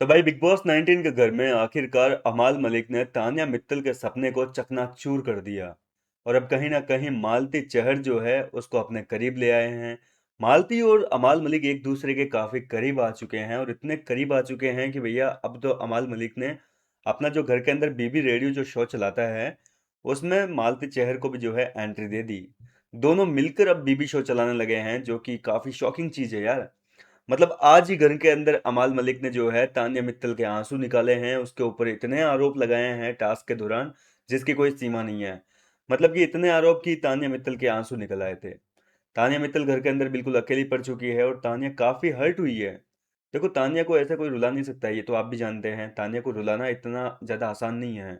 तो भाई big boss 19 के घर में आखिरकार अमाल मलिक ने तान्या मित्तल के सपने को चकनाचूर कर दिया। और अब कहीं ना कहीं मालती चहर जो है उसको अपने करीब ले आए हैं। मालती और अमाल मलिक एक दूसरे के काफी करीब आ चुके हैं और इतने करीब आ चुके हैं कि भैया अब तो अमाल मलिक ने अपना जो घर के अंदर बीबी रेडियो जो शो चलाता है उसमें मालती चहर को भी जो है एंट्री दे दी। दोनों मिलकर अब बीबी शो चलाने लगे हैं जो कि काफी शॉकिंग चीज है यार। मतलब आज ही घर के अंदर अमाल मलिक ने जो है तान्या मित्तल के आंसू निकाले हैं, उसके ऊपर इतने आरोप लगाए हैं टास्क के दौरान जिसकी कोई सीमा नहीं है। मतलब कि इतने आरोप कि तान्या मित्तल के आंसू निकल आए थे। तान्या मित्तल घर के अंदर बिल्कुल अकेली पड़ चुकी है और तान्या काफी हर्ट हुई है। देखो तान्या को ऐसा कोई रुला नहीं सकता, ये तो आप भी जानते हैं। तान्या को रुलाना इतना ज्यादा आसान नहीं है।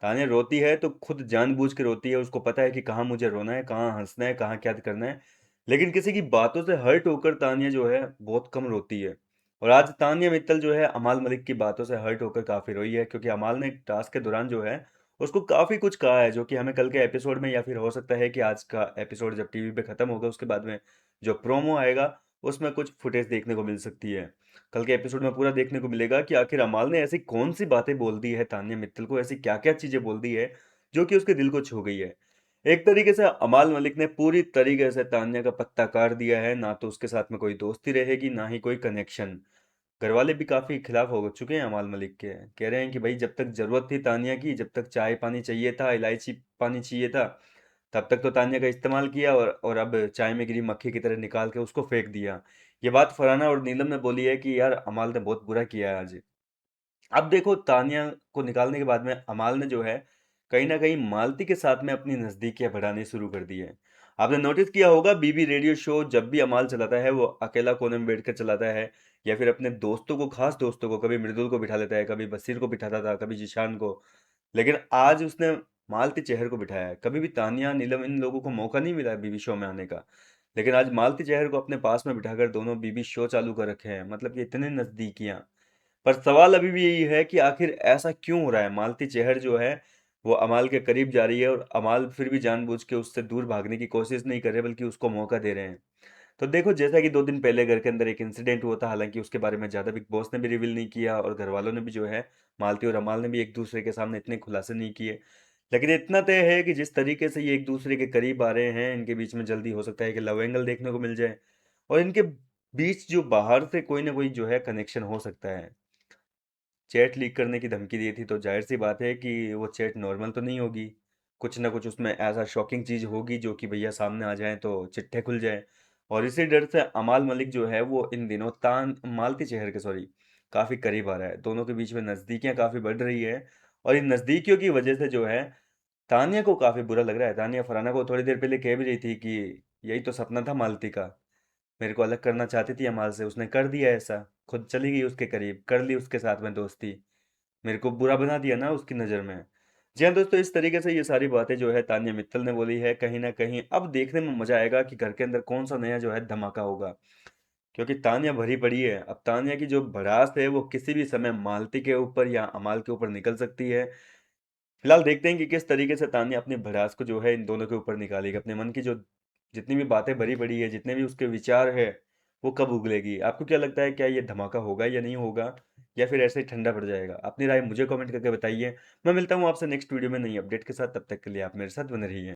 तान्या रोती है तो खुद जानबूझ के रोती है, उसको पता है कि कहाँ मुझे रोना है, कहाँ हंसना है, कहाँ क्या करना है। लेकिन किसी की बातों से हर्ट होकर तान्या जो है बहुत कम रोती है। और आज तान्या मित्तल जो है अमाल मलिक की बातों से हर्ट होकर काफी रोई है, क्योंकि अमाल ने टास्क के दौरान जो है उसको काफी कुछ कहा है जो कि हमें कल के एपिसोड में या फिर हो सकता है कि आज का एपिसोड जब टीवी पे खत्म होगा उसके बाद में जो प्रोमो आएगा उसमें कुछ फुटेज देखने को मिल सकती है। कल के एपिसोड में पूरा देखने को मिलेगा कि आखिर अमाल ने ऐसी कौन सी बातें बोल दी है तान्या मित्तल को, ऐसी क्या क्या चीजें बोल दी है जो कि उसके दिल को छू गई है। एक तरीके से अमाल मलिक ने पूरी तरीके से तान्या का पत्ता काट दिया है, ना तो उसके साथ में कोई दोस्ती रहेगी ना ही कोई कनेक्शन। घर वाले भी काफी खिलाफ हो चुके हैं अमाल मलिक के, कह रहे हैं कि भाई जब तक जरूरत थी तान्या की, जब तक चाय पानी चाहिए था, इलायची पानी चाहिए था, तब तक तो तान्या का इस्तेमाल किया और अब चाय में गिरी मक्खी की तरह निकाल के उसको फेंक दिया। ये बात फरहाना और नीलम ने बोली है कि यार अमाल ने बहुत बुरा किया है आज। अब देखो तान्या को निकालने के बाद में अमाल ने जो है कहीं ना कहीं मालती के साथ में अपनी नजदीकियां बढ़ानी शुरू कर दी है। आपने नोटिस किया होगा बीबी रेडियो शो जब भी अमाल चलाता है वो अकेला कोने में बैठकर चलाता है, या फिर अपने दोस्तों को, खास दोस्तों को, कभी मृदुल को बिठा लेता है, कभी बसीर को बिठाता था, कभी जिशान को। लेकिन आज उसने मालती चहर को बिठाया है। कभी भी तानिया नीलम इन लोगों को मौका नहीं मिला है बीबी शो में आने का, लेकिन आज मालती चहर को अपने पास में बिठाकर दोनों बीबी शो चालू कर रखे हैं। मतलब कि इतने नजदीकियां। पर सवाल अभी भी यही है कि आखिर ऐसा क्यों हो रहा है। मालती चहर जो है वो अमाल के करीब जा रही है और अमाल फिर भी जानबूझ के उससे दूर भागने की कोशिश नहीं कर रहे, बल्कि उसको मौका दे रहे हैं। तो देखो जैसा कि 2 दिन पहले घर के अंदर एक इंसिडेंट हुआ था, हालांकि उसके बारे में ज़्यादा बिग बॉस ने भी रिवील नहीं किया और घर वालों ने भी जो है, मालती और अमाल ने भी एक दूसरे के सामने इतने खुलासे नहीं किए। लेकिन इतना तय है कि जिस तरीके से ये एक दूसरे के करीब आ रहे हैं, इनके बीच में जल्दी हो सकता है कि लव एंगल देखने को मिल जाए और इनके बीच जो बाहर से कोई ना कोई जो है कनेक्शन हो सकता है। चैट लीक करने की धमकी दी थी तो जाहिर सी बात है कि वो चैट नॉर्मल तो नहीं होगी। कुछ ना कुछ उसमें ऐसा शॉकिंग चीज़ होगी जो कि भैया सामने आ जाए तो चिट्ठे खुल जाए। और इसी डर से अमाल मलिक जो है वो इन दिनों तान मालती चेहर के, सॉरी, काफ़ी करीब आ रहा है। दोनों के बीच में नज़दीकियाँ काफ़ी बढ़ रही है और इन नज़दीकियों की वजह से जो है तानिया को काफ़ी बुरा लग रहा है। तानिया फरहाना को थोड़ी देर पहले कह भी रही थी कि यही तो सपना था मालती का, मेरे को अलग करना चाहती थी अमाल से, उसने कर दिया ऐसा। खुद चली गई उसके करीब, कर ली उसके साथ में दोस्ती, मेरे को बुरा बना दिया ना उसकी नज़र में। जी हाँ दोस्तों, इस तरीके से ये सारी बातें जो है तान्या मित्तल ने बोली है। कहीं ना कहीं अब देखने में मजा आएगा कि घर के अंदर कौन सा नया जो है धमाका होगा, क्योंकि तान्या भरी पड़ी है। अब तान्या की जो भड़ास है वो किसी भी समय मालती के ऊपर या अमाल के ऊपर निकल सकती है। फिलहाल देखते हैं कि किस तरीके से तान्या अपनी भड़ास को जो है इन दोनों के ऊपर निकालेगी। अपने मन की जो जितनी भी बातें भरी पड़ी है, जितने भी उसके विचार है, वो कब उगलेगी। आपको क्या लगता है, क्या ये धमाका होगा या नहीं होगा, या फिर ऐसे ही ठंडा पड़ जाएगा? अपनी राय मुझे कमेंट करके बताइए। मैं मिलता हूँ आपसे नेक्स्ट वीडियो में नई अपडेट के साथ, तब तक के लिए आप मेरे साथ बने रहिए।